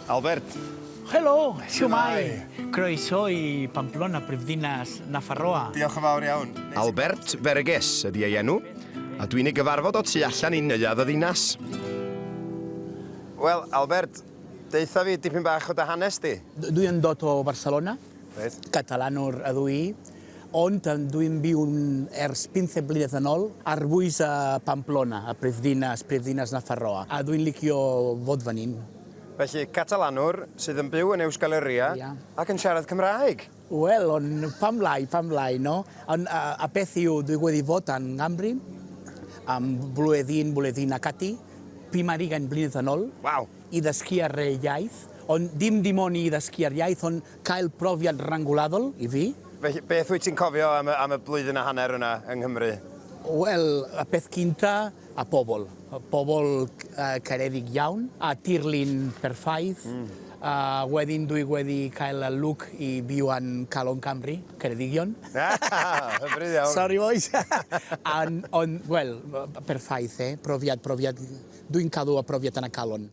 Albert. Helo, siwmai. Croeso i Pamplona, Prifddinas Nafarroa. Diolch yn fawr iawn. Albert Bereges ydi ei enw, a dwi'n ei gyfarfod o tu allan i neuadd y ddinas. Wel, Albert, deitha fi dipyn bach o dy hanes di. Dwi'n dod o Barcelona, Reit. catalanwr ydw i, ond dwi'n byw ers 15 blynedd yn ôl ar bwys a Pamplona, a Prifddinas Nafarroa. A dwi'n licio fod fan hyn. Felly, Catalanwr sydd yn byw yn Euskal Herria ac yn siarad Cymraeg. Wel, ond pam lai, no? Ond a beth yw, dwi wedi fod yn Nghymru am blwyddyn ac ati, 50 blynedd yn ôl, i ddysgu ar iaith. Ond dim ond i ddysgu ar iaith, ond cael profiad rangwladol i fi. Felly, beth wyt ti'n cofio am y blwyddyn a hanner yna yng Nghymru? Wel, y peth cynta, a pobl. Pobl caredig iawn, a tirlun perffaith. Wedyn dwi wedi cael y lwc i byw yn Calon Cymru, Ceredigion. Hyfryd iawn. Sorry, boys. Ond, wel, perffaith, profiad. Dwi'n cadw y profiad yn y Calon.